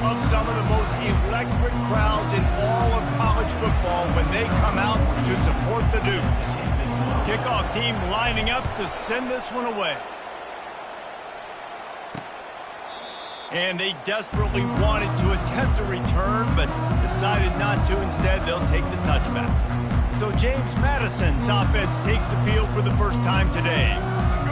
of some of the most electric crowds in all of college football when they come out to support the Dukes. Kickoff team lining up to send this one away. And they desperately wanted to attempt a return, but decided not to. Instead, they'll take the touchback. So James Madison's offense takes the field for the first time today.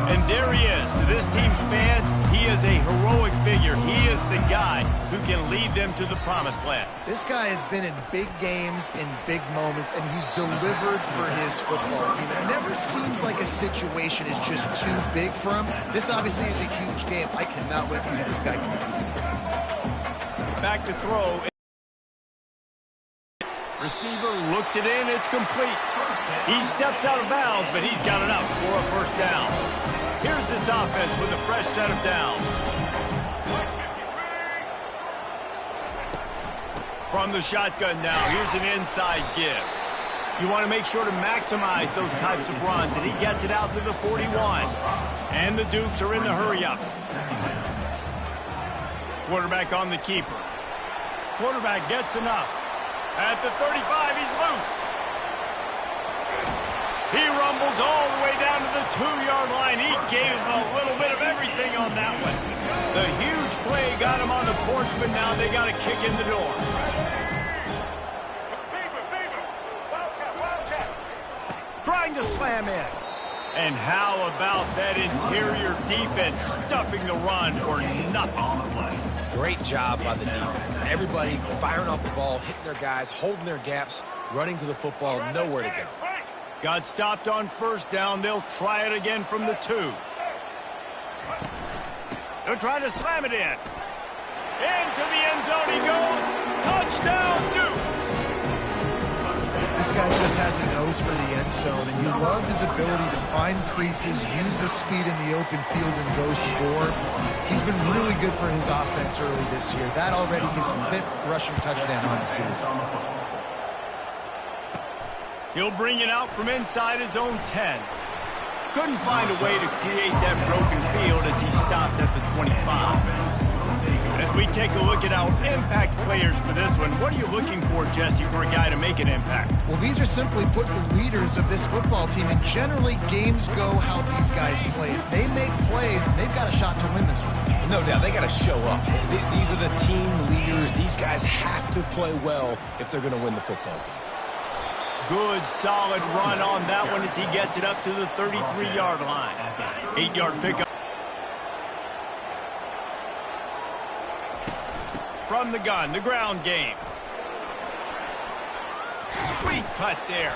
And there he is. To this team's fans, he is a heroic figure. He is the guy who can lead them to the promised land. This guy has been in big games, in big moments, and he's delivered for his football team. It never seems like a situation is just too big for him. This obviously is a huge game. I cannot wait to see this guy compete. Back to throw. Receiver looks it in. It's complete. He steps out of bounds, but he's got enough for a first down. Here's this offense with a fresh set of downs. From the shotgun now, here's an inside give. You want to make sure to maximize those types of runs, and he gets it out to the 41. And the Dukes are in the hurry-up. Quarterback on the keeper. Quarterback gets enough. At the 35, he's loose. He rumbles all the way down to the 2-yard line. He gave a little bit of everything on that one. The huge play got him on the porch, but now they got a kick in the door. Trying to slam in. And how about that interior defense stuffing the run for nothing? Great job by the defense. Everybody firing off the ball, hitting their guys, holding their gaps, running to the football, nowhere to go. Got stopped on first down. They'll try it again from the 2. They'll try to slam it in. Into the end zone he goes. Touchdown, Dukes. This guy just has a nose for the end zone, and you love his ability to find creases, use his speed in the open field, and go score. He's been really good for his offense early this year. That already his 5th rushing touchdown on the season. He'll bring it out from inside his own 10. Couldn't find a way to create that broken field as he stopped at the 25. As we take a look at our impact players for this one, what are you looking for, Jesse, for a guy to make an impact? Well, these are simply put the leaders of this football team, and generally games go how these guys play. If they make plays, they've got a shot to win this one. No doubt, they got to show up. These are the team leaders. These guys have to play well if they're going to win the football game. Good, solid run on that one as he gets it up to the 33-yard line. 8-yard pickup. From the gun, the ground game. Sweet cut there.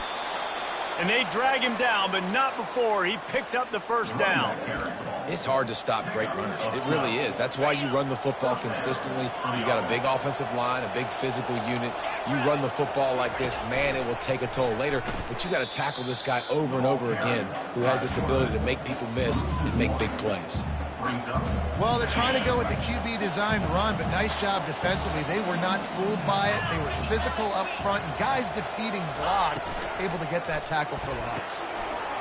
And they drag him down, but not before he picks up the first down. It's hard to stop great runners. It really is. That's why you run the football consistently. You got a big offensive line, a big physical unit. You run the football like this, man, it will take a toll later. But you got to tackle this guy over and over again who has this ability to make people miss and make big plays. Well, they're trying to go with the QB designed run, but nice job defensively. They were not fooled by it. They were physical up front, and guys defeating blocks, able to get that tackle for loss.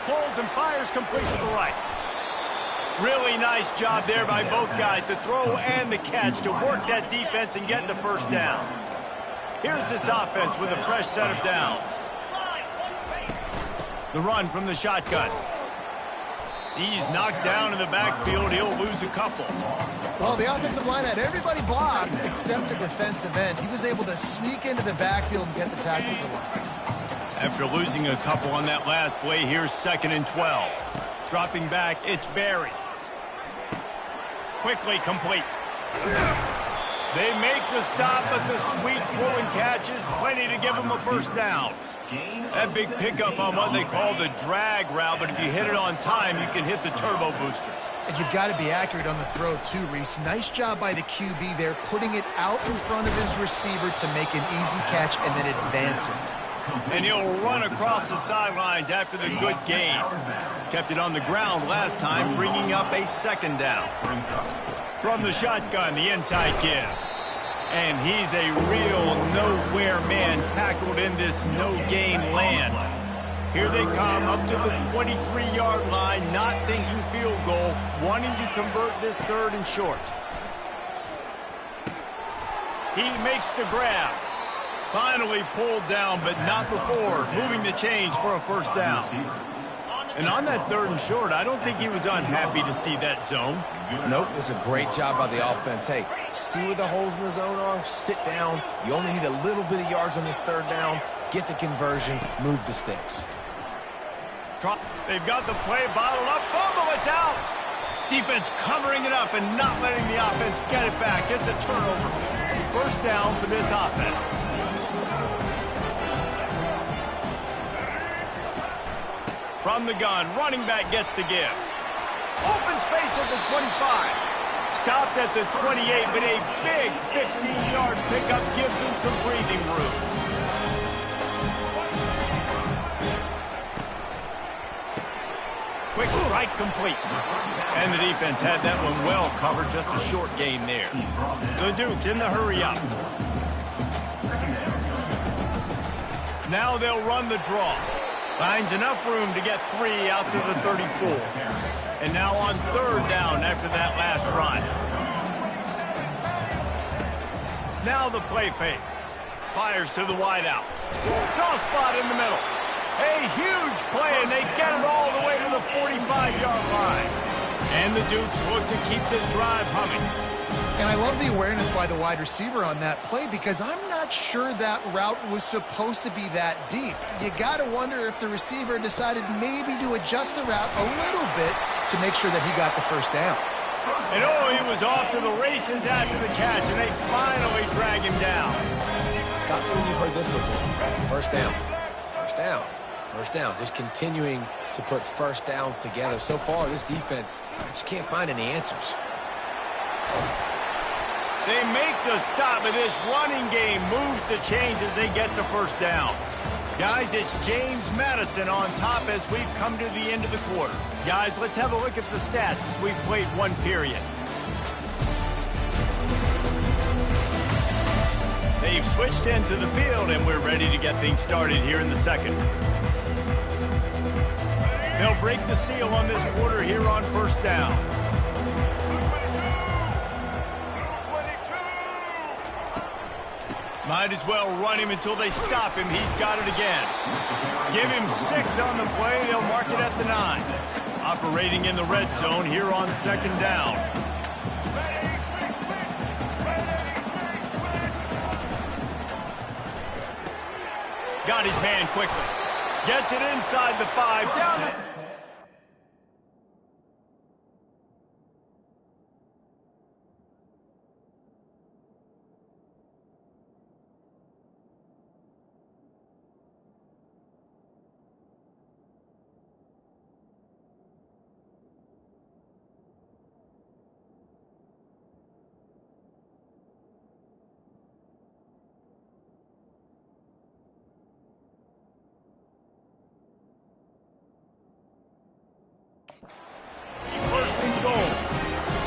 Holds and fires complete to the right. Really nice job there by both guys, the throw and the catch, to work that defense and get the first down. Here's this offense with a fresh set of downs. The run from the shotgun. He's knocked down in the backfield. He'll lose a couple. Well, the offensive line had everybody blocked except the defensive end. He was able to sneak into the backfield and get the tackle for loss. After losing a couple on that last play, here's 2nd and 12. Dropping back, it's Barry. Quickly complete. They make the stop, but the sweet throw and catch is plenty to give them a first down. That big pickup on what they call the drag route, but if you hit it on time, you can hit the turbo boosters. And you've got to be accurate on the throw too, Reese. Nice job by the QB there, putting it out in front of his receiver to make an easy catch and then advance it. And he'll run across the sidelines after the good gain. Kept it on the ground last time, bringing up a 2nd down. From the shotgun, the inside give. And he's a real nowhere man, tackled in this no-gain land. Here they come up to the 23-yard line, not thinking field goal, wanting to convert this 3rd and short. He makes the grab. Finally pulled down, but not before moving the chains for a first down. And on that 3rd and short, I don't think he was unhappy to see that zone. Nope, it's a great job by the offense. Hey, see where the holes in the zone are? Sit down. You only need a little bit of yards on this 3rd down. Get the conversion, move the sticks. They've got the play bottled up. Fumble, it's out. Defense covering it up and not letting the offense get it back. It's a turnover. First down for this offense. From the gun, running back gets to give. Open space at the 25. Stopped at the 28, but a big 15-yard pickup gives him some breathing room. Quick strike complete. And the defense had that one well covered, just a short gain there. The Dukes in the hurry up. Now they'll run the draw. Finds enough room to get 3 out to the 34. And now on 3rd down after that last run. Now the play fake. Fires to the wideout. Soft spot in the middle. A huge play, and they get him all the way to the 45-yard line. And the Dukes look to keep this drive humming. And I love the awareness by the wide receiver on that play because I'm not sure that route was supposed to be that deep. You got to wonder if the receiver decided maybe to adjust the route a little bit to make sure that he got the first down. And he was off to the races after the catch, and they finally drag him down. Stop when you've heard this before. First down. First down. First down. Just continuing to put first downs together. So far, this defense just can't find any answers. They make the stop, but this running game moves the chains as they get the first down. Guys, it's James Madison on top as we've come to the end of the quarter. Guys, let's have a look at the stats as we've played one period. They've switched into the field, and we're ready to get things started here in the second. They'll break the seal on this quarter here on first down. Might as well run him until they stop him. He's got it again. Give him 6 on the play. They'll mark it at the 9. Operating in the red zone here on 2nd down. Got his man quickly. Gets it inside the 5. Down the... First and goal.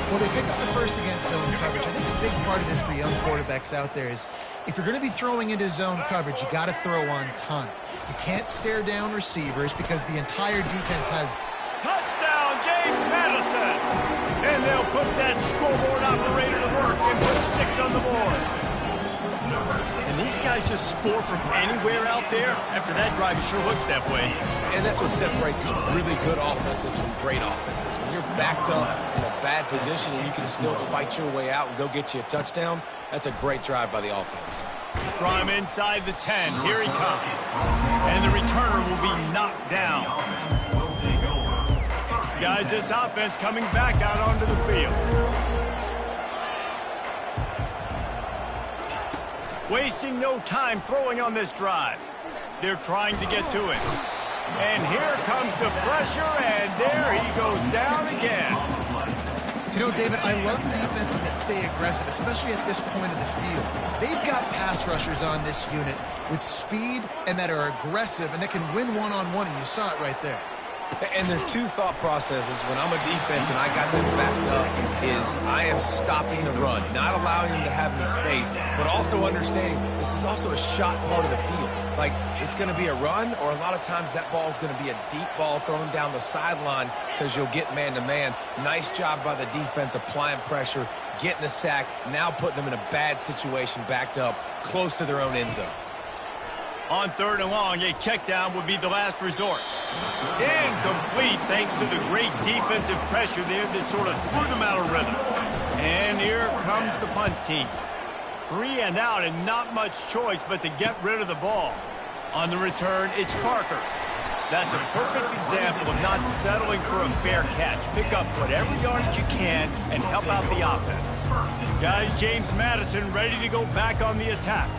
Well, they pick up the first against zone coverage. I think a big part of this for young quarterbacks out there is if you're going to be throwing into zone coverage, you got to throw on time. You can't stare down receivers because the entire defense has... Touchdown, James Madison! And they'll put that scoreboard operator to work and put 6 on the board. And these guys just score from anywhere out there. After that drive, it sure looks that way. And that's what separates really good offenses from great offenses. When you're backed up in a bad position and you can still fight your way out and go get you a touchdown, that's a great drive by the offense. From inside the 10, here he comes. And the returner will be knocked down. Guys, this offense coming back out onto the field. Wasting no time throwing on this drive. They're trying to get to it. And here comes the pressure, and there he goes down again. You know, David, I love defenses that stay aggressive, especially at this point of the field. They've got pass rushers on this unit with speed and that are aggressive and that can win one-on-one, and you saw it right there. And there's two thought processes when I'm a defense and I got them backed up is I am stopping the run, not allowing them to have any space, but also understanding this is also a shot part of the field. Like, it's going to be a run, or a lot of times that ball is going to be a deep ball thrown down the sideline because you'll get man-to-man. Nice job by the defense applying pressure, getting the sack, now putting them in a bad situation backed up close to their own end zone. On 3rd and long, a check down would be the last resort. Incomplete thanks to the great defensive pressure there that sort of threw them out of rhythm. And here comes the punt team. 3 and out and not much choice but to get rid of the ball. On the return, it's Parker. That's a perfect example of not settling for a fair catch. Pick up whatever yardage you can and help out the offense. Guys, James Madison ready to go back on the attack.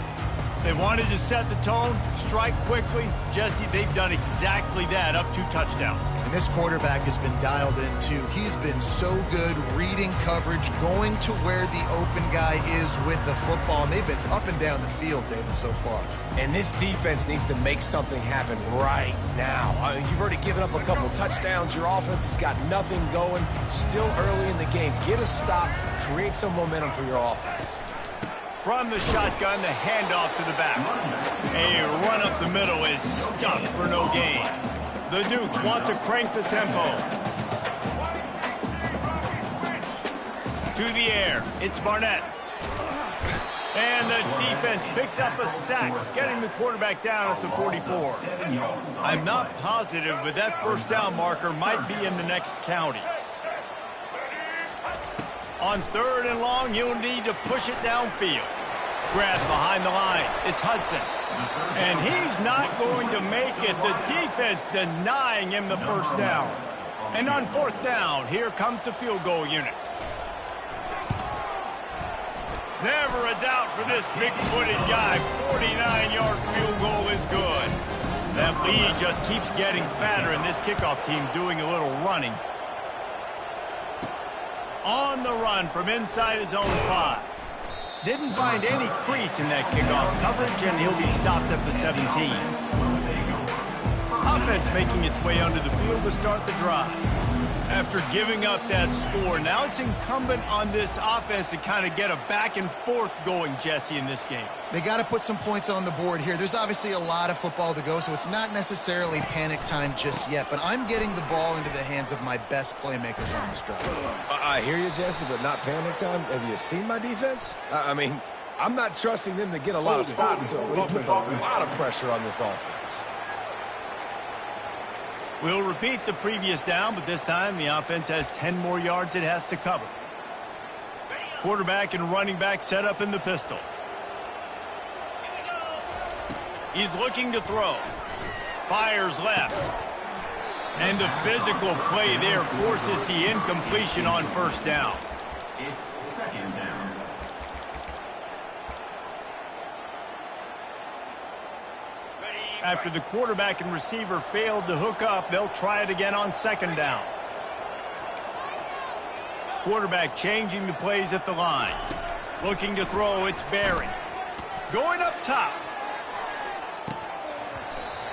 They wanted to set the tone, strike quickly. Jesse, they've done exactly that, up 2 touchdowns. And this quarterback has been dialed in, too. He's been so good reading coverage, going to where the open guy is with the football. And they've been up and down the field, David, so far. And this defense needs to make something happen right now. You've already given up a couple touchdowns. Your offense has got nothing going. Still early in the game. Get a stop. Create some momentum for your offense. From the shotgun, the handoff to the back. A run up the middle is stuck for no gain. The Dukes want to crank the tempo. To the air, it's Barnett. And the defense picks up a sack, getting the quarterback down at the 44. I'm not positive, but that 1st down marker might be in the next county. On 3rd and long, you'll need to push it downfield. Grass behind the line. It's Hudson. And he's not going to make it. The defense denying him the 1st down. And on 4th down, here comes the field goal unit. Never a doubt for this big-footed guy. 49-yard field goal is good. That lead just keeps getting fatter, and this kickoff team doing a little running. On the run from inside his own 5. Didn't find any crease in that kickoff coverage, and he'll be stopped at the 17. Offense making its way onto the field to start the drive. After giving up that score, now it's incumbent on this offense to kind of get a back and forth going, Jesse, in this game. They got to put some points on the board here. There's obviously a lot of football to go, so it's not necessarily panic time just yet, but I'm getting the ball into the hands of my best playmakers on this drive. I hear you, Jesse, but not panic time. Have you seen my defense? I mean, I'm not trusting them to get a lot of stops, so it puts a lot of pressure on this offense. We'll repeat the previous down, but this time the offense has 10 more yards it has to cover. Quarterback and running back set up in the pistol. He's looking to throw. Fires left. And the physical play there forces the incompletion on 1st down. It's 2nd down. After the quarterback and receiver failed to hook up, they'll try it again on 2nd down. Quarterback changing the plays at the line. Looking to throw, it's Barry. Going up top.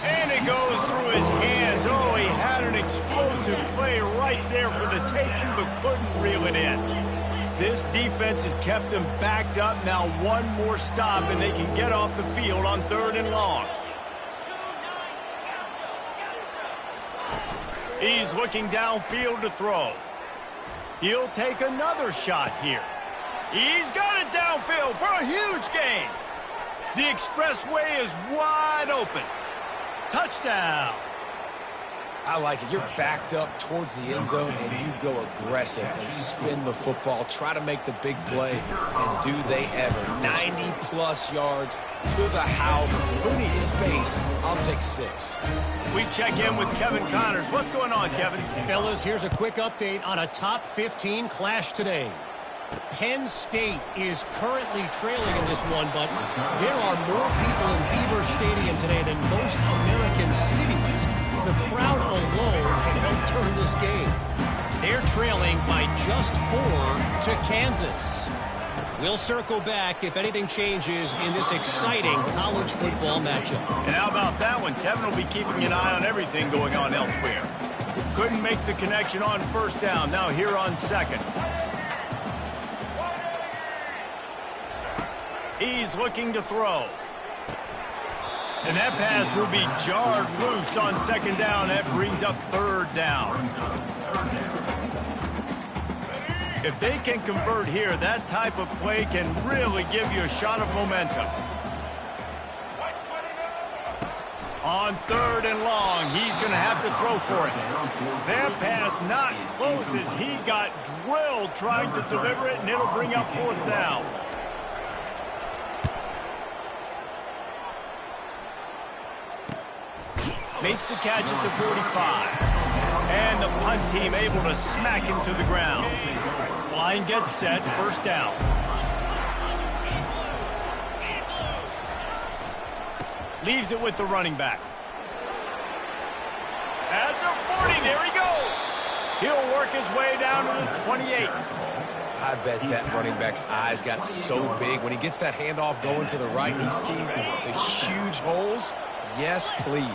And it goes through his hands. Oh, he had an explosive play right there for the taking, but couldn't reel it in. This defense has kept them backed up. Now 1 more stop, and they can get off the field on 3rd and long. He's looking downfield to throw. He'll take another shot here. He's got it downfield for a huge gain. The expressway is wide open. Touchdown. I like it. You're backed up towards the end zone, and you go aggressive and spin the football, try to make the big play, and do they ever. 90-plus yards to the house. Who needs space? I'll take 6. We check in with Kevin Connors. What's going on, Kevin? Fellas, here's a quick update on a top 15 clash today. Penn State is currently trailing in this one, but there are more people in Beaver Stadium today than most American cities. The crowd alone can help turn this game. They're trailing by just 4 to Kansas. We'll circle back if anything changes in this exciting college football matchup. And how about that one? Kevin will be keeping an eye on everything going on elsewhere. couldn't make the connection on first down. Now here on second. He's looking to throw. And that pass will be jarred loose on second down. That brings up third down. If they can convert here, that type of play can really give you a shot of momentum. On third and long, he's going to have to throw for it. That pass not close as he got drilled trying to deliver it, and it'll bring up fourth down. Makes the catch at the 45. And the punt team able to smack him to the ground. Line gets set, first down. Leaves it with the running back. At the 40, there he goes. He'll work his way down to the 28. I bet that running back's eyes got so big. When he gets that handoff going to the right, he sees the huge holes. Yes, please.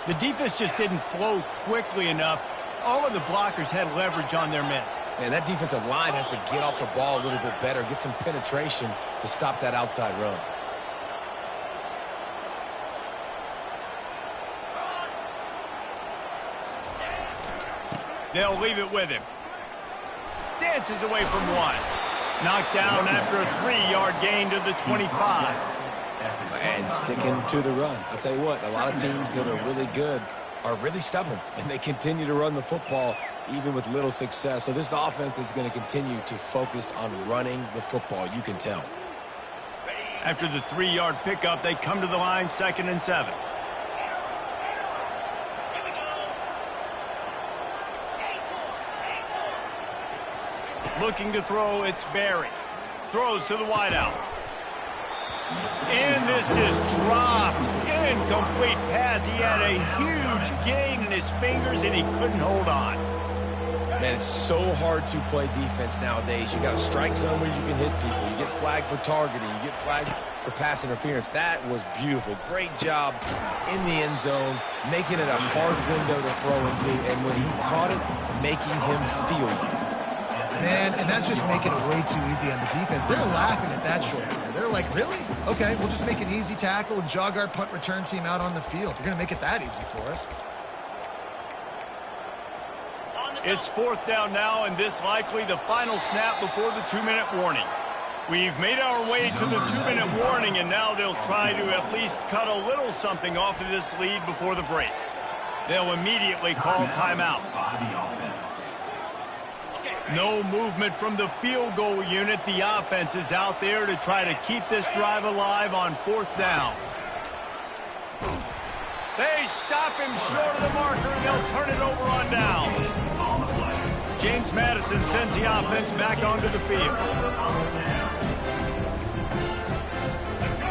The defense just didn't flow quickly enough. All of the blockers had leverage on their men. Man, that defensive line has to get off the ball a little bit better, get some penetration to stop that outside run. They'll leave it with him. Dances away from one. Knocked down after a 3-yard gain to the 25. And sticking to the run. I'll tell you what, a lot of teams that are really good are really stubborn, and they continue to run the football even with little success. So this offense is going to continue to focus on running the football, you can tell. After the 3-yard pickup, they come to the line, 2nd and 7. Looking to throw, it's Barry. Throws to the wideout. And this is dropped. Incomplete pass. He had a huge gain in his fingers, and he couldn't hold on. Man, it's so hard to play defense nowadays. You got to strike zone where you can hit people. You get flagged for targeting. You get flagged for pass interference. That was beautiful. Great job in the end zone, making it a hard window to throw into. And when he caught it, making him feel you. Man, and that's just making it way too easy on the defense. They're laughing at that short play. They're like, really? Okay, we'll just make an easy tackle and jog our punt return team out on the field. We're going to make it that easy for us. It's 4th down now, and this likely the final snap before the 2-minute warning. We've made our way to the 2-minute warning, and now they'll try to at least cut a little something off of this lead before the break. They'll immediately call timeout. No movement from the field goal unit. The offense is out there to try to keep this drive alive on 4th down. They stop him short of the marker, and they'll turn it over on down. James Madison sends the offense back onto the field.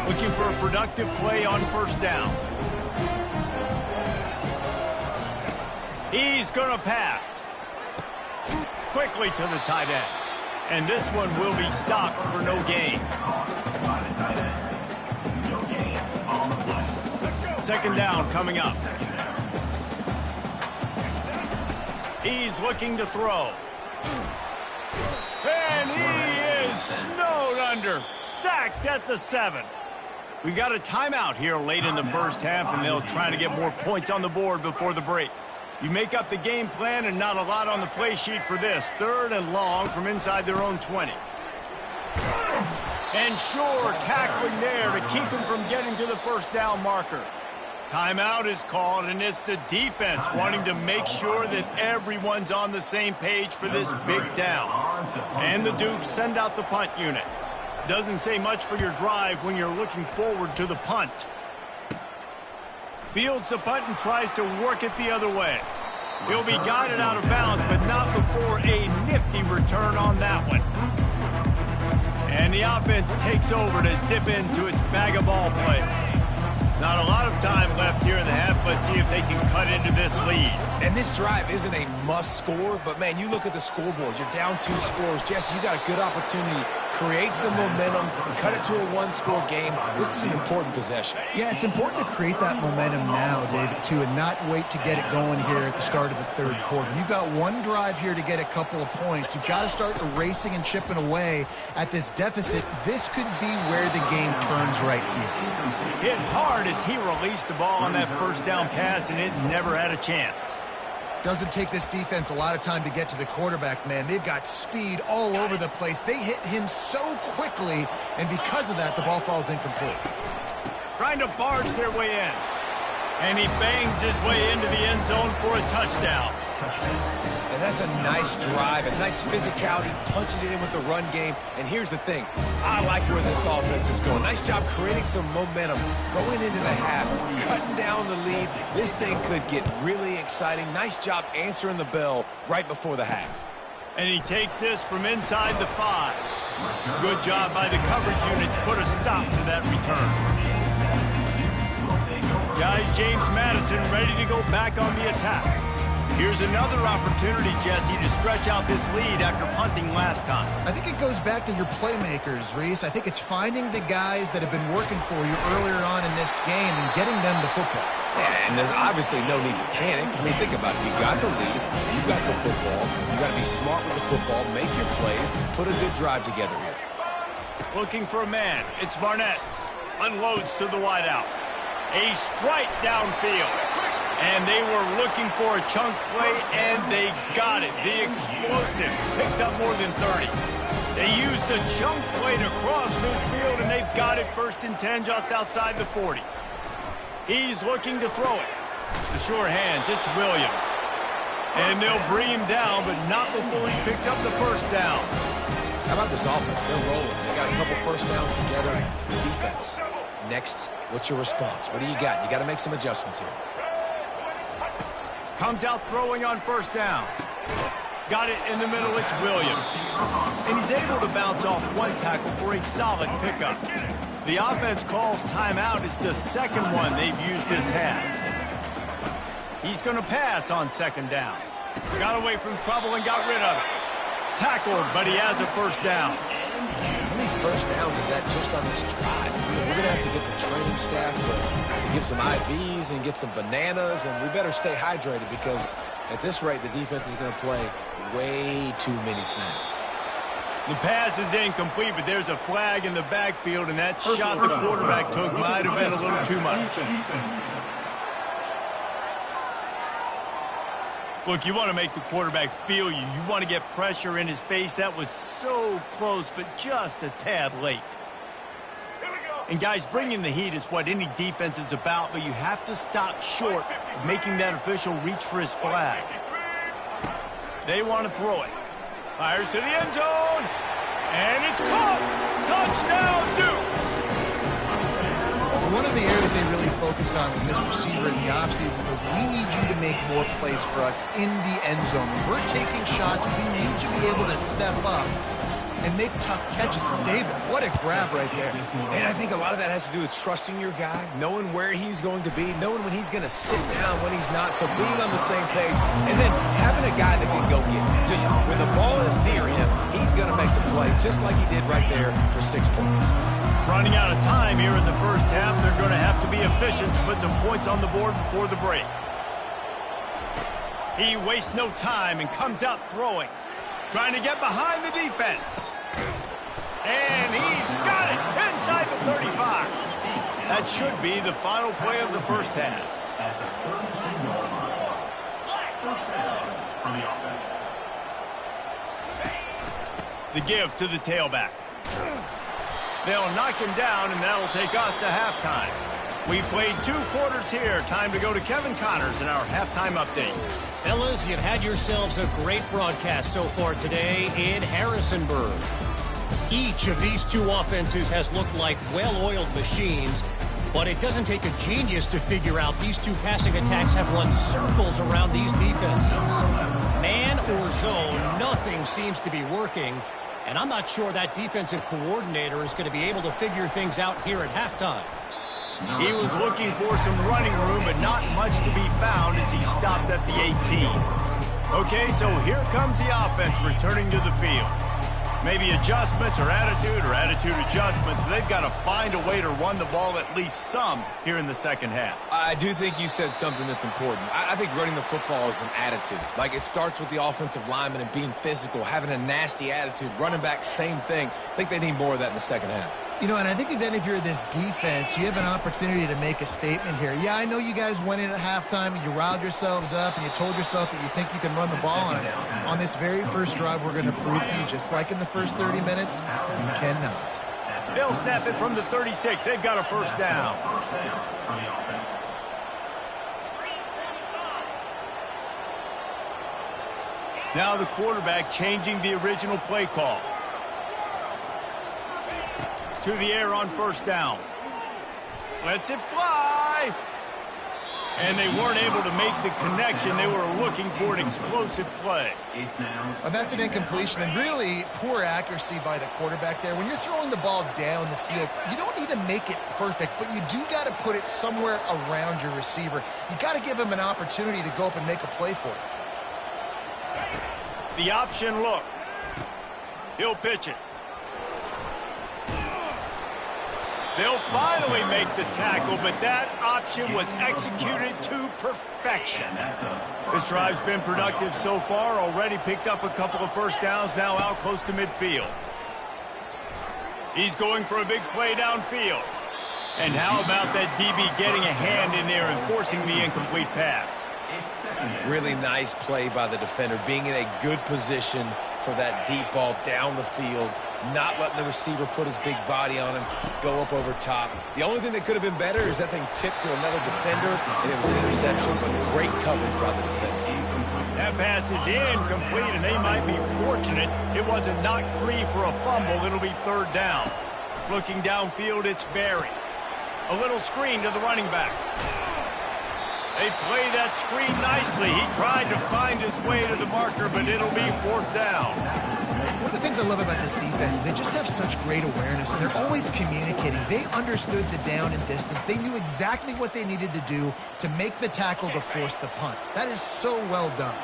Looking for a productive play on 1st down. He's going to pass. Quickly to the tight end. And this one will be stopped for no gain. 2nd down coming up. He's looking to throw. And he is snowed under. Sacked at the 7. We got a timeout here late in the first half, and they'll try to get more points on the board before the break. You make up the game plan and not a lot on the play sheet for this. 3rd and long from inside their own 20. And sure, tackling there to keep him from getting to the 1st down marker. Timeout is called, and it's the defense wanting to make sure that everyone's on the same page for this big down. And the Dukes send out the punt unit. Doesn't say much for your drive when you're looking forward to the punt. Fields the punt and tries to work it the other way. He'll be guided out of bounds, but not before a nifty return on that one. And the offense takes over to dip into its bag of ball plays. Not a lot of time left here in the half. Let's see if they can cut into this lead. And this drive isn't a must score, but, man, you look at the scoreboard. You're down 2 scores. Jesse, you got a good opportunity. Create some momentum. Cut it to a 1-score game. This is an important possession. Yeah, it's important to create that momentum now, David, too, and not wait to get it going here at the start of the third quarter. You've got one drive here to get a couple of points. You've got to start erasing and chipping away at this deficit. This could be where the game turns right here. Hit hard as he released the ball on that first down pass, and it never had a chance. Doesn't take this defense a lot of time to get to the quarterback, man. They've got speed all over the place. They hit him so quickly, and because of that, the ball falls incomplete. Trying to barge their way in. And he bangs his way into the end zone for a touchdown. And that's a nice drive, a nice physicality, punching it in with the run game. And here's the thing. I like where this offense is going. Nice job creating some momentum, going into the half, cutting down the lead. This thing could get really exciting. Nice job answering the bell right before the half. And he takes this from inside the 5. Good job by the coverage unit to put a stop to that return. Guys, James Madison ready to go back on the attack. Here's another opportunity, Jesse, to stretch out this lead after punting last time. I think it goes back to your playmakers, Reese. I think it's finding the guys that have been working for you earlier on in this game and getting them the football. Yeah, and there's obviously no need to panic. I mean, think about it. You got the lead. You got the football. You got to be smart with the football, make your plays, put a good drive together here. Looking for a man. It's Barnett. Unloads to the wideout. A strike downfield. And they were looking for a chunk play, and they got it. The explosive picks up more than 30. They used the chunk play to cross midfield, and they've got it 1st and 10 just outside the 40. He's looking to throw it. The sure hands, it's Williams. And they'll bring him down, but not before he picks up the first down. How about this offense? They're rolling. They got a couple first downs together. Defense. Next, what's your response? What do you got? You got to make some adjustments here. Comes out throwing on first down. Got it in the middle, it's Williams. And he's able to bounce off one tackle for a solid pickup. The offense calls timeout. It's the second one they've used this half. He's going to pass on 2nd down. Got away from trouble and got rid of it. Tackled, but he has a first down. How many first downs is that just on this drive? We're going to have to get the training staff to give some IVs and get some bananas, and we better stay hydrated because at this rate, the defense is going to play way too many snaps. The pass is incomplete, but there's a flag in the backfield, and that shot the quarterback took might have been a little too much. Look, you want to make the quarterback feel you. You want to get pressure in his face. That was so close, but just a tad late. And, guys, bringing the heat is what any defense is about, but you have to stop short of making that official reach for his flag. They want to throw it. Fires to the end zone, and it's caught. Touchdown, Dukes. One of the areas they really focused on with this receiver in the offseason was we need you to make more plays for us in the end zone. When we're taking shots, we need you to be able to step up and make tough catches. David, what a grab right there. And I think a lot of that has to do with trusting your guy, knowing where he's going to be, knowing when he's going to sit down, when he's not, so being on the same page, and then having a guy that can go get it. Just when the ball is near him, he's going to make the play, just like he did right there for 6 points. Running out of time here in the first half. They're going to have to be efficient to put some points on the board before the break. He wastes no time and comes out throwing. Trying to get behind the defense. And he's got it inside the 35. That should be the final play of the first half. The give to the tailback. They'll knock him down, and that'll take us to halftime. We've played 2 quarters here. Time to go to Kevin Connors in our halftime update. Fellas, you've had yourselves a great broadcast so far today in Harrisonburg. Each of these 2 offenses has looked like well-oiled machines, but it doesn't take a genius to figure out these 2 passing attacks have run circles around these defenses. Man or zone, nothing seems to be working, and I'm not sure that defensive coordinator is going to be able to figure things out here at halftime. He was looking for some running room, but not much to be found as he stopped at the 18. Okay, so here comes the offense returning to the field. Maybe adjustments or attitude adjustments. They've got to find a way to run the ball at least some here in the second half. I do think you said something that's important. I think running the football is an attitude. Like, it starts with the offensive lineman and being physical, having a nasty attitude. Running back, same thing. I think they need more of that in the second half. You know, and I think even if you're this defense, you have an opportunity to make a statement here. Yeah, I know you guys went in at halftime and you riled yourselves up and you told yourself that you think you can run the ball on us. On this very first drive, we're going to prove to you, just like in the first 30 minutes, you cannot. They'll snap it from the 36. They've got a first down. Now the quarterback changing the original play call. To the air on first down. Lets it fly. And they weren't able to make the connection. They were looking for an explosive play. And that's an incompletion, and really poor accuracy by the quarterback there. When you're throwing the ball down the field, you don't need to make it perfect, but you do got to put it somewhere around your receiver. You got to give him an opportunity to go up and make a play for it. The option look. He'll pitch it. They'll finally make the tackle, but that option was executed to perfection. This drive's been productive so far, already picked up a couple of first downs, now out close to midfield. He's going for a big play downfield. And how about that DB getting a hand in there and forcing the incomplete pass? Really nice play by the defender, being in a good position for that deep ball down the field, not letting the receiver put his big body on him, go up over top. The only thing that could have been better is that thing tipped to another defender, and it was an interception, but great coverage by the defender. That pass is incomplete, and they might be fortunate it wasn't knocked free for a fumble. It'll be third down. Looking downfield, it's Barry. A little screen to the running back. They play that screen nicely. He tried to find his way to the marker, but it'll be fourth down. One of the things I love about this defense is they just have such great awareness, and they're always communicating. They understood the down and distance. They knew exactly what they needed to do to make the tackle to force the punt. That is so well done.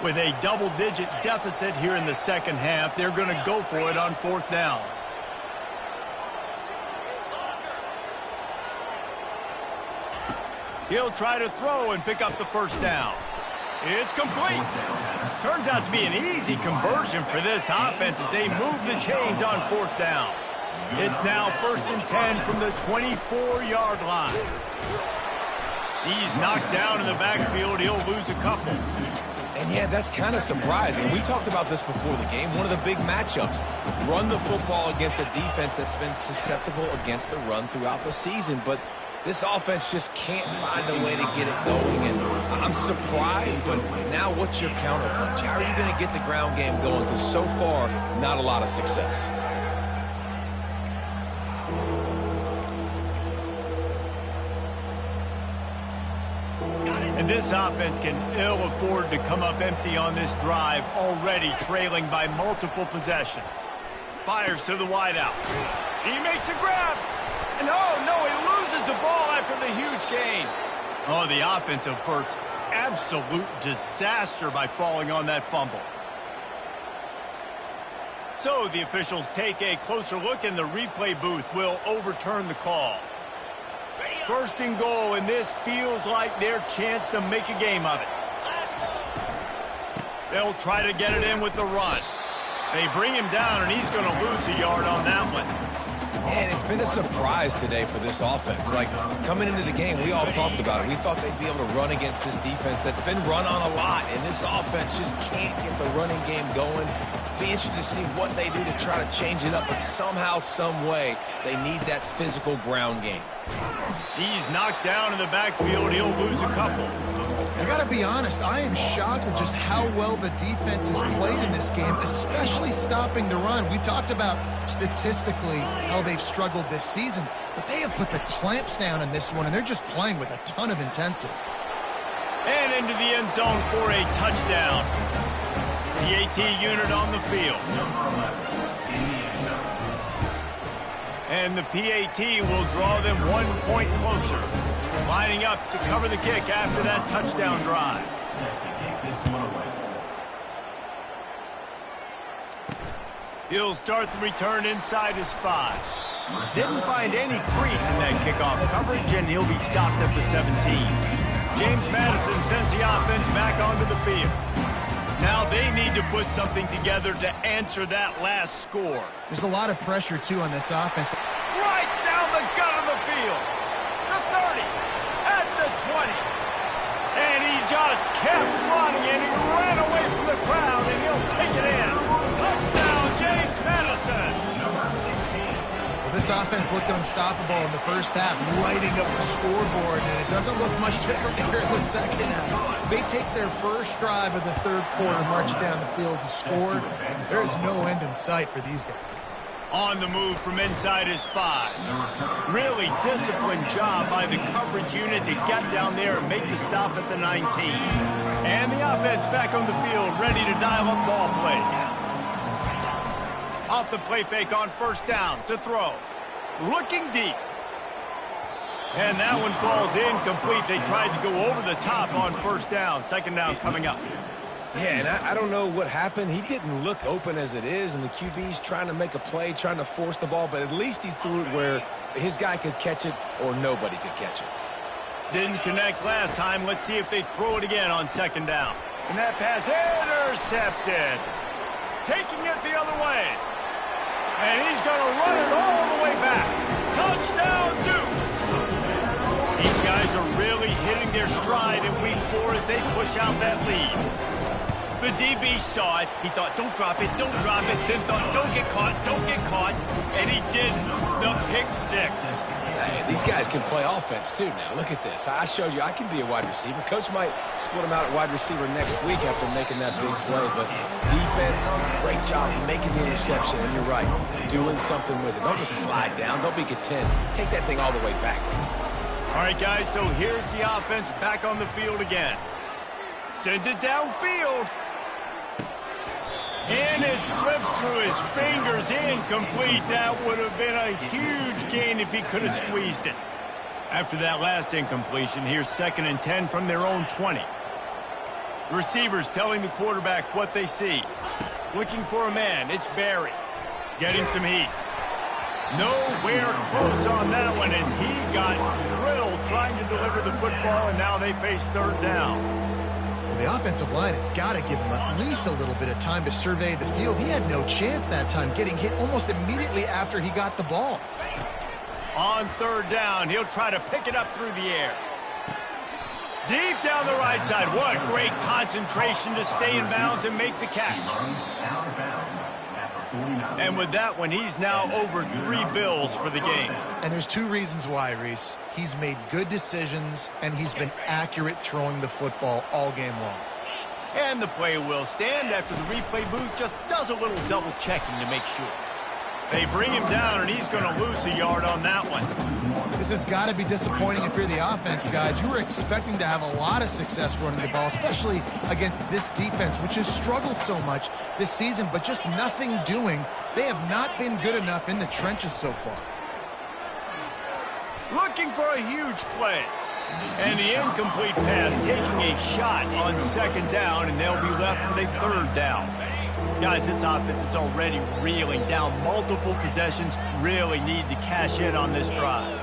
With a double-digit deficit here in the second half, they're going to go for it on fourth down. He'll try to throw and pick up the first down. It's complete. Turns out to be an easy conversion for this offense as they move the chains on fourth down. It's now 1st and 10 from the 24-yard line. He's knocked down in the backfield. He'll lose a couple. And yeah, that's kind of surprising. We talked about this before the game. One of the big matchups. Run the football against a defense that's been susceptible against the run throughout the season. But this offense just can't find a way to get it going, and I'm surprised, but now what's your counterpunch? How are you going to get the ground game going? Because so far, not a lot of success. And this offense can ill afford to come up empty on this drive, already trailing by multiple possessions. Fires to the wideout. He makes a grab. And oh, no, he loses the ball after the huge gain. Oh, the offense averts absolute disaster by falling on that fumble. So the officials take a closer look, and the replay booth will overturn the call. 1st and goal, and this feels like their chance to make a game of it. They'll try to get it in with the run. They bring him down, and he's going to lose a yard on that one. And it's been a surprise today for this offense. Like, coming into the game, we all talked about it. We thought they'd be able to run against this defense that's been run on a lot, and this offense just can't get the running game going. Be interested to see what they do to try to change it up, but somehow, some way, they need that physical ground game. He's knocked down in the backfield. He'll lose a couple. I got to be honest, I am shocked at just how well the defense has played in this game, especially stopping the run. We talked about statistically how they've struggled this season, but they have put the clamps down in this one, and they're just playing with a ton of intensity. And into the end zone for a touchdown. The AT unit on the field. And the PAT will draw them 1 point closer. Lining up to cover the kick after that touchdown drive. He'll start the return inside his 5. Didn't find any crease in that kickoff coverage, and he'll be stopped at the 17. James Madison sends the offense back onto the field. Now they need to put something together to answer that last score. There's a lot of pressure, too, on this offense. Right down the gut of the field. The 30, at the 20. And he just kept running, and he ran away from the crowd, and he'll take it in. Touchdown, James Madison. Well, this offense looked unstoppable in the first half, lighting up the scoreboard, and it doesn't look much different here in the second half. They take their first drive of the third quarter, march it down the field, and score. There's no end in sight for these guys. On the move from inside his 5. Really disciplined job by the coverage unit to get down there and make the stop at the 19. And the offense back on the field, ready to dial up ball plays. Off the play fake on first down to throw. Looking deep. And that one falls incomplete. They tried to go over the top on first down. Second down coming up. Yeah, and I don't know what happened. He didn't look open as it is, and the QB's trying to make a play, trying to force the ball, but at least he threw it where his guy could catch it or nobody could catch it. Didn't connect last time. Let's see if they throw it again on second down. And that pass intercepted. Taking it the other way. And he's going to run it all the way back. Touchdown, Dukes. These guys are really hitting their stride in week 4 as they push out that lead. The DB saw it. He thought, don't drop it, don't drop it. Then thought, don't get caught, don't get caught. And he didn't. The pick 6. Hey, these guys can play offense, too, now. Look at this. I showed you I can be a wide receiver. Coach might split him out at wide receiver next week after making that big play. But defense, great job making the interception. And you're right, doing something with it. Don't just slide down. Don't be content. Take that thing all the way back. All right, guys, so here's the offense back on the field again. Sends it downfield. And it slips through his fingers, incomplete. That would have been a huge gain if he could have squeezed it. After that last incompletion, here's 2nd and 10 from their own 20. Receivers telling the quarterback what they see. Looking for a man, it's Barry. Getting some heat. Nowhere close on that one as he got drilled trying to deliver the football, and now they face third down. The offensive line has got to give him at least a little bit of time to survey the field. He had no chance that time, getting hit almost immediately after he got the ball. On third down, he'll try to pick it up through the air. Deep down the right side. What great concentration to stay in bounds and make the catch. And with that one, he's now over 3 bills for the game. And there's 2 reasons why, Reese. He's made good decisions, and he's been accurate throwing the football all game long. And the play will stand after the replay booth just does a little double checking to make sure. They bring him down, and he's going to lose a yard on that one. This has got to be disappointing if you're the offense, guys. You were expecting to have a lot of success running the ball, especially against this defense, which has struggled so much this season, but just nothing doing. They have not been good enough in the trenches so far. Looking for a huge play. And the incomplete pass taking a shot on second down, and they'll be left with a third down. Guys, this offense is already reeling down multiple possessions. Really need to cash in on this drive.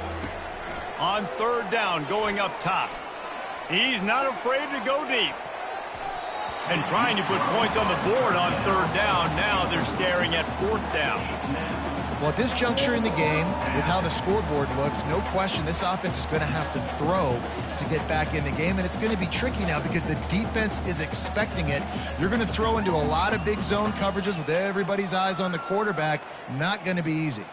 On third down, going up top. He's not afraid to go deep. And trying to put points on the board on third down. Now they're staring at fourth down. Well, at this juncture in the game, with how the scoreboard looks, no question this offense is going to have to throw to get back in the game, and it's going to be tricky now because the defense is expecting it. You're going to throw into a lot of big zone coverages with everybody's eyes on the quarterback. Not going to be easy.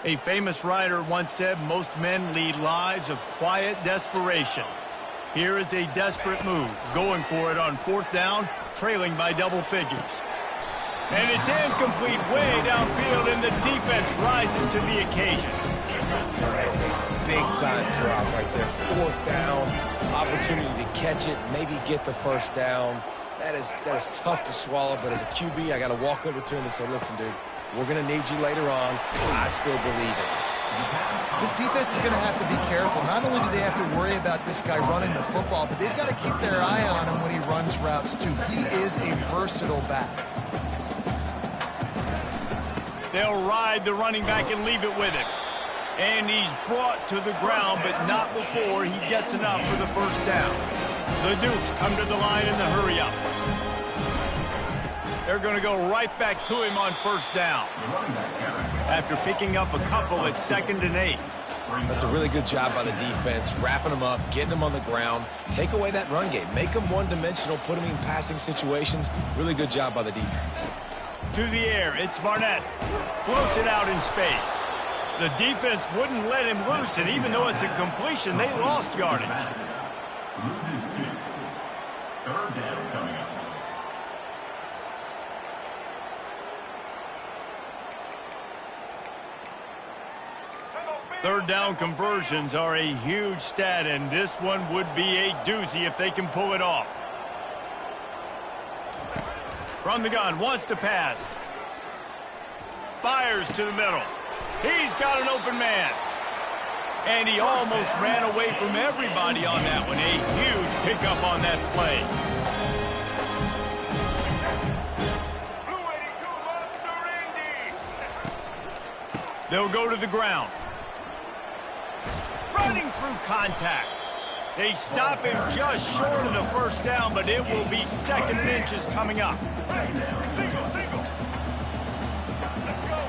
A famous writer once said, most men lead lives of quiet desperation. Here is a desperate move, going for it on fourth down, trailing by double figures. And it's incomplete way downfield, and the defense rises to the occasion. That's a big-time drop right there. Fourth down, opportunity to catch it, maybe get the first down. That is tough to swallow, but as a QB, I got to walk over to him and say, listen, dude, We're going to need you later on. I still believe it. This defense is going to have to be careful. Not only do they have to worry about this guy running the football, but they've got to keep their eye on him when he runs routes, too. He is a versatile back. They'll ride the running back and leave it with him. And he's brought to the ground, but not before he gets enough for the first down. The Dukes come to the line in the hurry-up. They're going to go right back to him on first down. After picking up a couple at 2nd and 8. That's a really good job by the defense, wrapping them up, getting them on the ground. Take away that run game. Make them one-dimensional, put them in passing situations. Really good job by the defense. To the air, it's Barnett. Floats it out in space. The defense wouldn't let him loose, and even though it's a completion, they lost yardage. Loses 2. 3rd down coming up. Third down conversions are a huge stat, and this one would be a doozy if they can pull it off. From the gun, wants to pass. Fires to the middle. He's got an open man. And he almost ran away from everybody on that one. A huge pickup on that play. They'll go to the ground. Running through contact. They stop him just short of the first down, but it will be 2nd and inches coming up. Single. Let's go.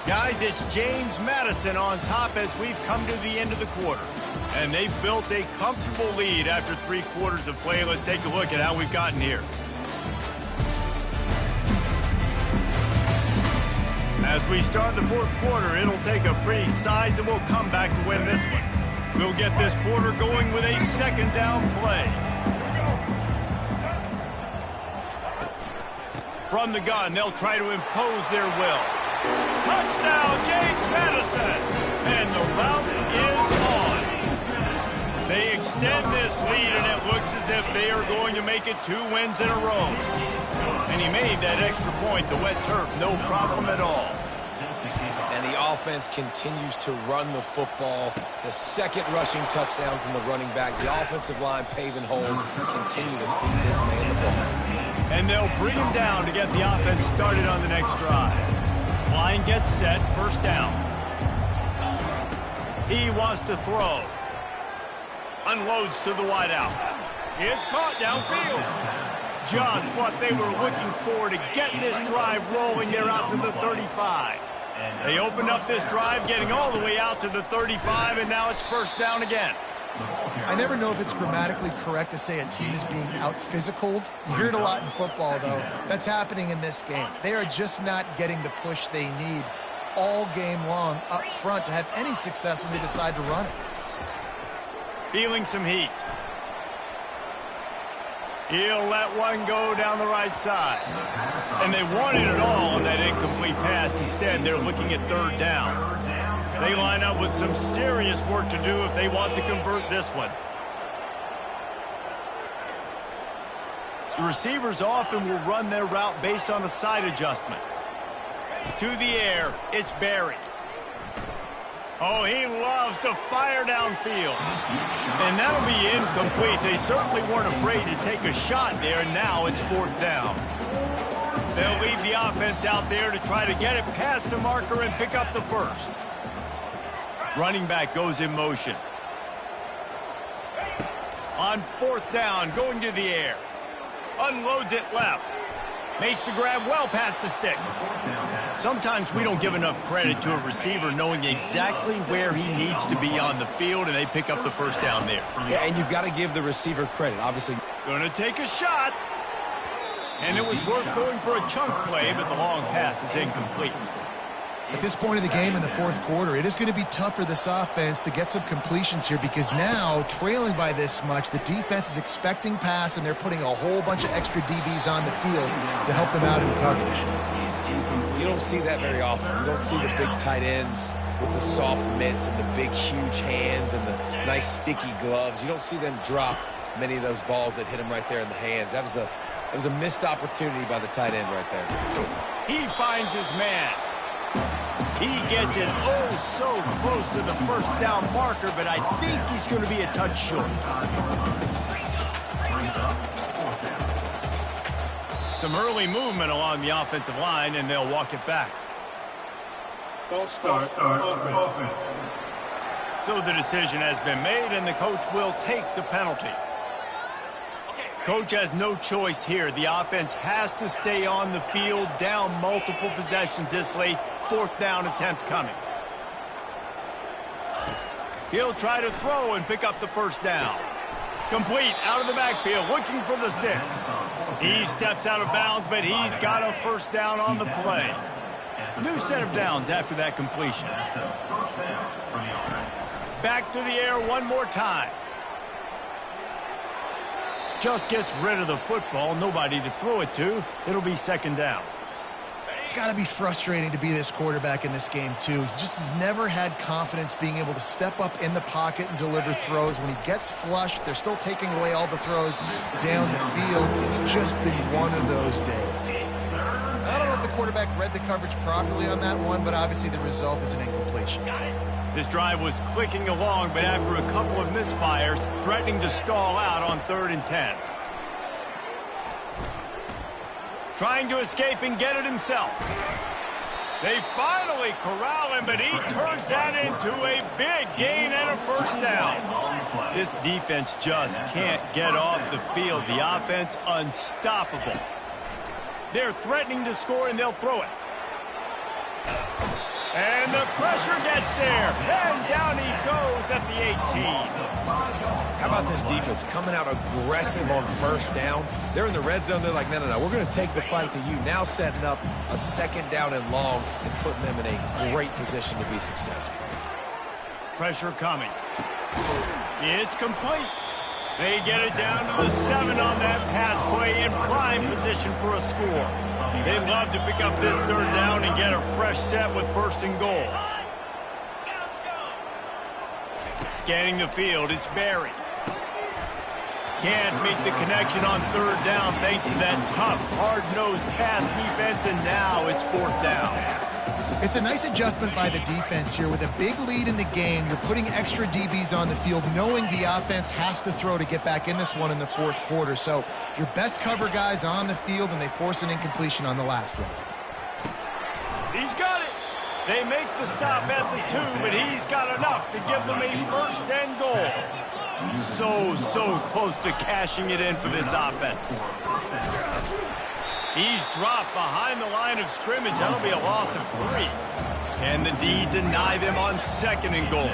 Guys, it's James Madison on top as we've come to the end of the quarter. And they've built a comfortable lead after 3 quarters of play. Let's take a look at how we've gotten here. As we start the 4th quarter, it'll take a pretty sizable comeback to win this one. We'll get this quarter going with a 2nd down play. From the gun, they'll try to impose their will. Touchdown, James Madison! And the route is on. They extend this lead, and it looks as if they are going to make it 2 wins in a row. And he made that extra point, the wet turf, no problem at all. And the offense continues to run the football. The 2nd rushing touchdown from the running back. The offensive line paving holes. Continue to feed this man the ball. And they'll bring him down to get the offense started on the next drive. Line gets set, first down. He wants to throw. Unloads to the wideout. It's caught downfield. Just what they were looking for to get this drive rolling. They're out to the 35. They opened up this drive, getting all the way out to the 35, and now it's first down again. I never know if it's grammatically correct to say a team is being out-physicaled. You hear it a lot in football, though. That's happening in this game. They are just not getting the push they need all game long up front to have any success when they decide to run it. Feeling some heat. He'll let one go down the right side. And they wanted it all on that incomplete pass. Instead, they're looking at 3rd down. They line up with some serious work to do if they want to convert this one. The receivers often will run their route based on a side adjustment. To the air, it's Barry. Oh, he loves to fire downfield. And that'll be incomplete. They certainly weren't afraid to take a shot there, and now it's 4th down. They'll leave the offense out there to try to get it past the marker and pick up the first. Running back goes in motion. On 4th down, going to the air. Unloads it left. Makes the grab well past the sticks. Sometimes we don't give enough credit to a receiver knowing exactly where he needs to be on the field, and they pick up the first down there. Yeah, and you've got to give the receiver credit, obviously. Going to take a shot. And it was worth going for a chunk play, but the long pass is incomplete. At this point of the game in the 4th quarter, it is going to be tough for this offense to get some completions here because now, trailing by this much, the defense is expecting pass, and they're putting a whole bunch of extra DBs on the field to help them out in coverage. You don't see that very often. You don't see the big tight ends with the soft mitts and the big, huge hands and the nice, sticky gloves. You don't see them drop many of those balls that hit him right there in the hands. That was a missed opportunity by the tight end right there. He finds his man. He gets it oh so close to the first down marker, but I think he's going to be a touch short. Some early movement along the offensive line, and they'll walk it back. False start. Offense. So the decision has been made, and the coach will take the penalty. Coach has no choice here. The offense has to stay on the field, down multiple possessions this late. Fourth down attempt coming. He'll try to throw and pick up the first down. Complete out of the backfield, looking for the sticks. He steps out of bounds, but he's got a first down on the play. New set of downs after that completion. Back to the air one more time. Just gets rid of the football, nobody to throw it to. It'll be second down. It's got to be frustrating to be this quarterback in this game, too. He just has never had confidence being able to step up in the pocket and deliver throws. When he gets flushed, they're still taking away all the throws down the field. It's just been one of those days. I don't know if the quarterback read the coverage properly on that one, but obviously the result is an incompletion. This drive was clicking along, but after a couple of misfires, threatening to stall out on 3rd and 10. Trying to escape and get it himself. They finally corral him, but he turns that into a big gain and a first down. This defense just can't get off the field. The offense unstoppable. They're threatening to score, and they'll throw it. And the pressure gets there. And down he goes at the 18. How about this defense coming out aggressive on first down? They're in the red zone. They're like, no, we're going to take the fight to you. Now setting up a second down and long and putting them in a great position to be successful. Pressure coming. It's complete. They get it down to the 7 on that pass play in prime position for a score. They'd love to pick up this 3rd down and get a fresh set with 1st and goal. Scanning the field, it's Barry. Can't make the connection on 3rd down thanks to that tough, hard-nosed pass defense, and now it's 4th down. It's a nice adjustment by the defense here. With a big lead in the game, you're putting extra DBs on the field, knowing the offense has to throw to get back in this one in the 4th quarter. So your best cover guys on the field, and they force an incompletion on the last one. He's got it. They make the stop at the 2, but he's got enough to give them a 1st and goal. So close to cashing it in for this offense. He's dropped behind the line of scrimmage. That'll be a loss of 3. And the D deny them on 2nd and goal.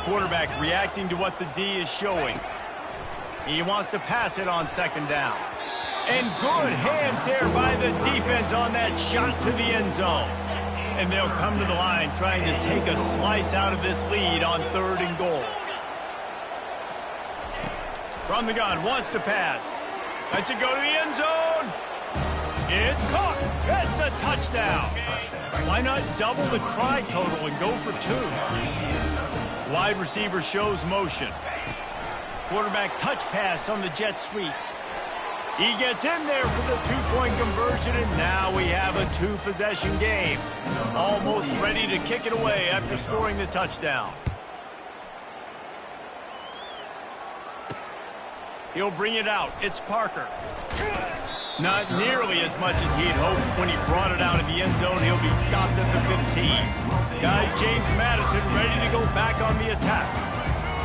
Quarterback reacting to what the D is showing. He wants to pass it on 2nd down. And good hands there by the defense on that shot to the end zone. And they'll come to the line trying to take a slice out of this lead on 3rd and goal. From the gun, wants to pass. Lets it go to the end zone. It's caught. It's a touchdown. Why not double the try total and go for 2? Wide receiver shows motion. Quarterback touch pass on the jet sweep. He gets in there for the 2-point conversion, and now we have a 2-possession game. Almost ready to kick it away after scoring the touchdown. He'll bring it out. It's Parker. Not nearly as much as he'd hoped when he brought it out of the end zone. He'll be stopped at the 15. Guys, James Madison ready to go back on the attack.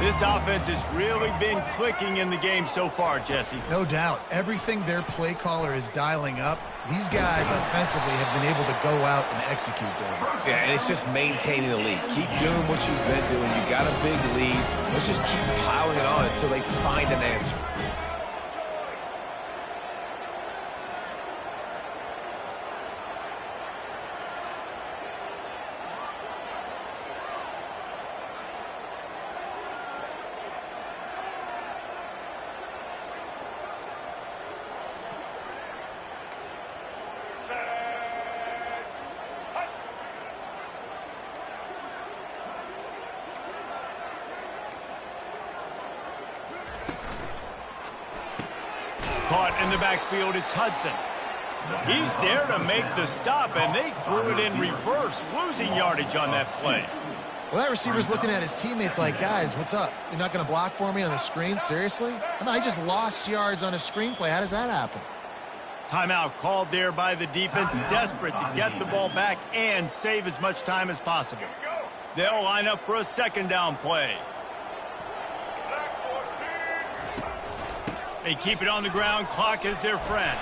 This offense has really been clicking in the game so far, Jesse. No doubt. Everything their play caller is dialing up, these guys offensively have been able to go out and execute there. Yeah, and it's just maintaining the lead. Keep doing what you've been doing. You got a big lead. Let's just keep piling it on until they find an answer. the backfield, it's Hudson. He's there to make the stop, and they threw it in reverse, losing yardage on that play. Well, that receiver's looking at his teammates like, guys, what's up? You're not going to block for me on the screen? Seriously? I mean, I just lost yards on a screenplay. How does that happen? Timeout called there by the defense, desperate to get the ball back and save as much time as possible. They'll line up for a second down play. They keep it on the ground. Clock is their friend.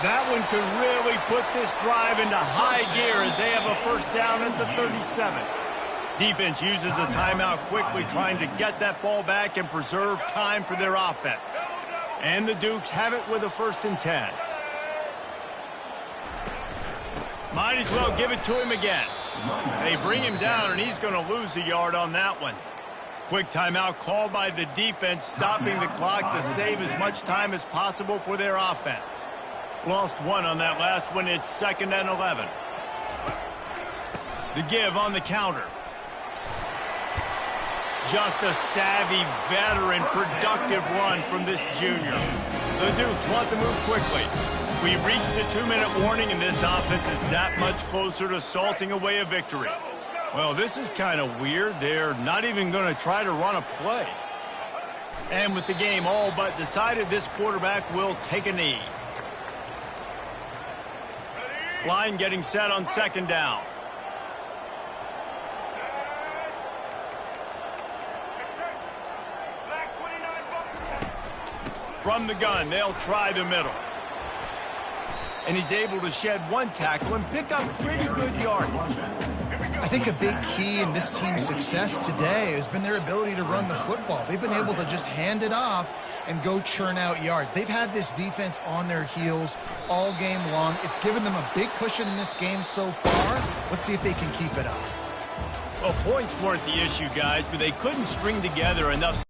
That one could really put this drive into high gear as they have a first down at the 37. Defense uses a timeout quickly, trying to get that ball back and preserve time for their offense. And the Dukes have it with a 1st and 10. Might as well give it to him again. They bring him down, and he's going to lose a yard on that one. Quick timeout called by the defense, stopping the clock to save as much time as possible for their offense. Lost one on that last one. It's 2nd and 11. The give on the counter. Just a savvy, veteran, productive run from this junior. The Dukes want to move quickly. We reached the 2-minute warning, and this offense is that much closer to salting away a victory. Well, this is kind of weird. They're not even going to try to run a play. And with the game all but decided, this quarterback will take a knee. Line getting set on 2nd down. From the gun, they'll try the middle. And he's able to shed one tackle and pick up pretty good yardage. I think a big key in this team's success today has been their ability to run the football. They've been able to just hand it off and go churn out yards. They've had this defense on their heels all game long. It's given them a big cushion in this game so far. Let's see if they can keep it up. Well, points weren't the issue, guys, but they couldn't string together enough